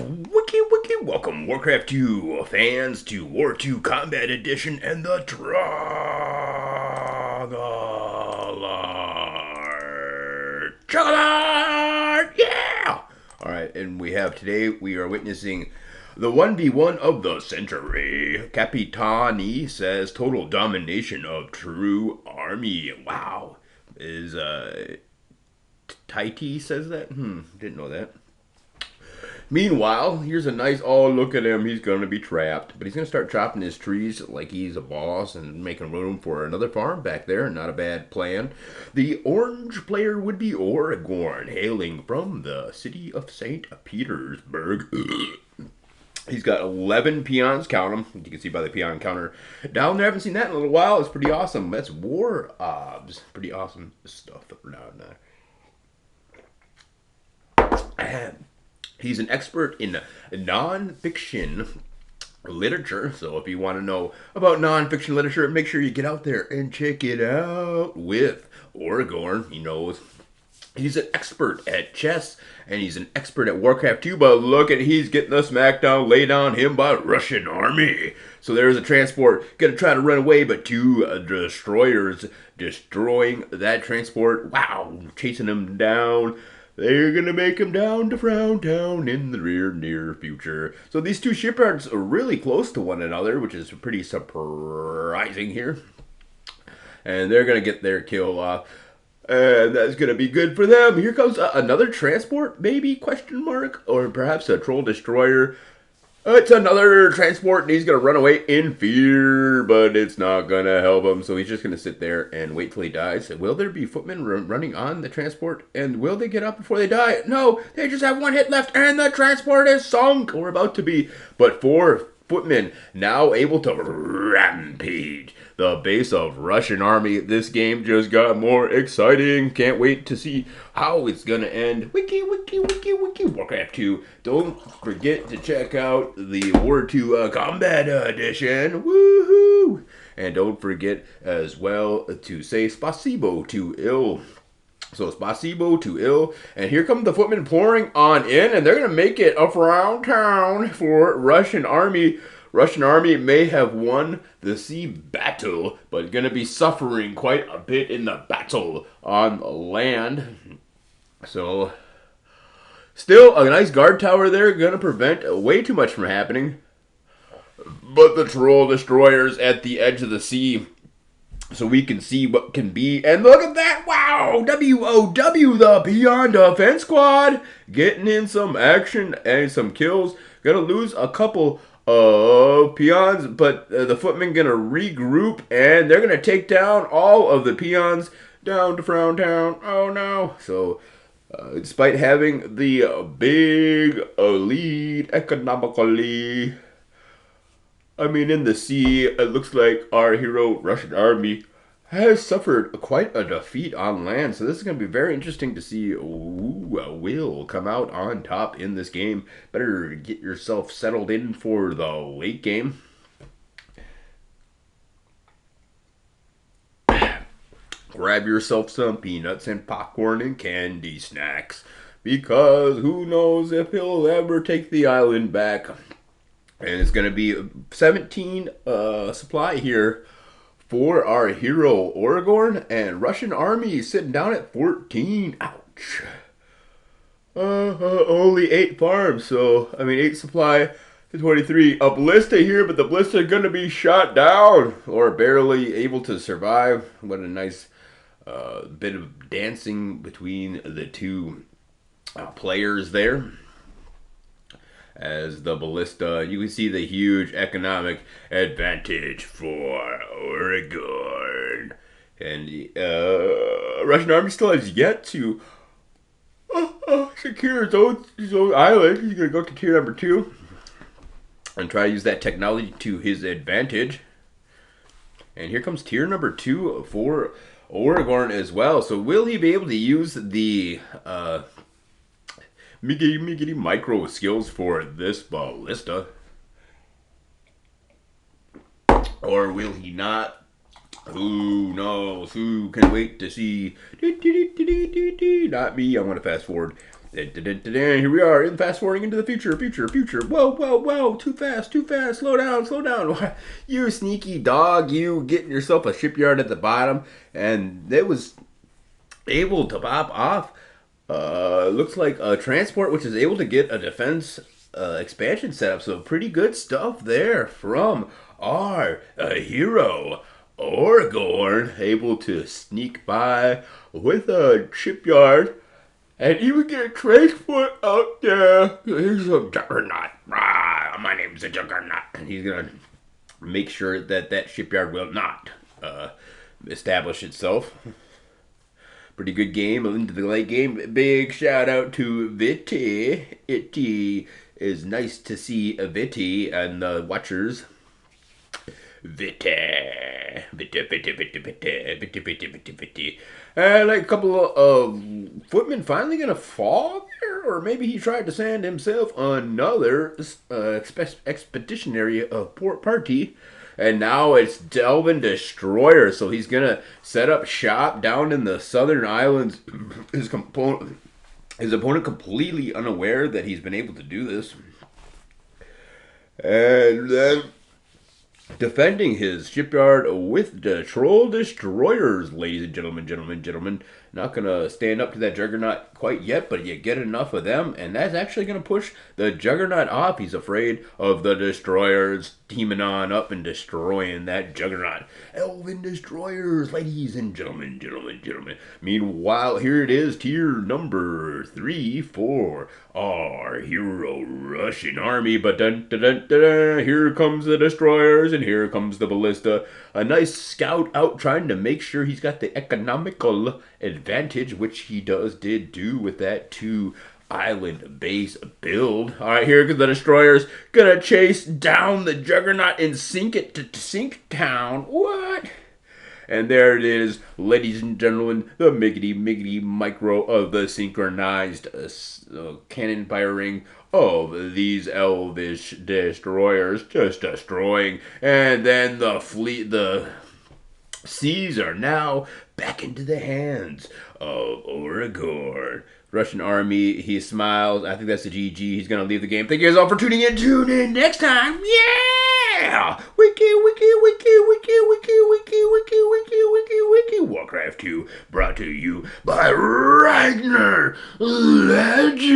Wiki, welcome Warcraft 2 fans to War 2 Combat Edition and the Chocolate! Yeah! Alright, and we are witnessing the 1v1 of the century. Capitani says total domination of true army. Wow. Is, Taiti says that? Didn't know that. Meanwhile, here's a nice, oh, look at him, he's going to be trapped. But he's going to start chopping his trees like he's a boss and making room for another farm back there. Not a bad plan. The orange player would be ORAGORN, hailing from the city of St. Petersburg. He's got 11 peons, count them. You can see by the peon counter down there. I haven't seen that in a little while. It's pretty awesome. That's war obs. Pretty awesome stuff down there. He's an expert in non-fiction literature, so if you want to know about non-fiction literature, make sure you get out there and check it out with ORAGORN. He knows. He's an expert at chess, and he's an expert at Warcraft 2, but look at, he's getting the smackdown laid on him by Russian army. So there's a transport, gonna try to run away, but two destroyers destroying that transport. Wow, chasing him down. They're going to make him down to Frown Town in the near future. So these two shipyards are really close to one another, which is pretty surprising here. And they're going to get their kill off. And that's going to be good for them. Here comes another transport, maybe, question mark? Or perhaps a troll destroyer. It's another transport, and he's going to run away in fear, but it's not going to help him. So he's just going to sit there and wait till he dies. Will there be footmen running on the transport? And will they get up before they die? No, they just have one hit left, and the transport is sunk, or about to be. But 4 footmen now able to rampage the base of Russian army. This game just got more exciting. Can't wait to see how it's gonna end. Wiki, Warcraft 2. Don't forget to check out the War 2 Combat Edition. Woohoo! And don't forget as well to say spasibo to ill. So spasibo to ill. And here come the footmen pouring on in, and they're going to make it up around town for Russian army. Russian army may have won the sea battle, but going to be suffering quite a bit in the battle on land. So, still a nice guard tower there, going to prevent way too much from happening. But the troll destroyers at the edge of the sea, so we can see what can be. And look at that! Wow! WOW, the Peon Defense Squad, getting in some action and some kills. Gonna lose a couple of peons, but the footmen gonna regroup, and they're gonna take down all of the peons down to Frown Town. Oh no! So, despite having the big lead economically, I mean, in the sea, it looks like our hero Russian army has suffered quite a defeat on land. So this is going to be very interesting to see who will come out on top in this game. Better get yourself settled in for the late game. Grab yourself some peanuts and popcorn and candy snacks, because who knows if he'll ever take the island back. And it's going to be 17 supply here for our hero ORAGORN, and Russian army sitting down at 14. Ouch. Only 8 farms, so, I mean, 8 supply to 23. A ballista here, but the ballista is going to be shot down, or barely able to survive. What a nice bit of dancing between the two players there. As the ballista, you can see the huge economic advantage for ORAGORN. And Russian army still has yet to secure his own island. He's going to go to tier number 2 and try to use that technology to his advantage. And here comes tier number 2 for ORAGORN as well. So will he be able to use the miggity micro skills for this ballista? Or will he not? Who knows? Who can wait to see? Not me. I'm going to fast forward. Here we are, fast forwarding into the future. Whoa, too fast, slow down. You sneaky dog, you getting yourself a shipyard at the bottom, and it was able to pop off. Looks like a transport which is able to get a defense expansion setup. So pretty good stuff there from our hero. ORAGORN, able to sneak by with a shipyard and even get a transport out there. He's a juggernaut. My name's a juggernaut. And he's going to make sure that that shipyard will not establish itself. Pretty good game into the late game. Big shout out to Vitty. It is nice to see Vitty and the watchers. Vitty. And like a couple of footmen finally gonna fall there, or maybe he tried to send himself another expeditionary port party. And now it's Delvin Destroyer, so he's gonna set up shop down in the southern islands. His opponent completely unaware that he's been able to do this, and then defending his shipyard with the troll destroyers, ladies and gentlemen. Not gonna stand up to that juggernaut quite yet, but you get enough of them, and that's actually gonna push the juggernaut off. He's afraid of the destroyers teaming on up and destroying that juggernaut. Elven destroyers, ladies and gentlemen. Meanwhile, here it is, tier number 3 for our hero Russian army. But here comes the destroyers, and here comes the ballista. A nice scout out trying to make sure he's got the economical advantage, which he did do with that 2 island base build. All right, here comes the destroyers, gonna chase down the juggernaut and sink it to sink town. What? And there it is, ladies and gentlemen, the miggity micro of the synchronized cannon firing of these elvish destroyers, just destroying. And then the seas are now back into the hands of ORAGORN. Russian army, he smiles. I think that's a GG. He's going to leave the game. Thank you guys all for tuning in. Tune in next time. Yeah! Wiki. Warcraft 2 brought to you by Ragnar Legend.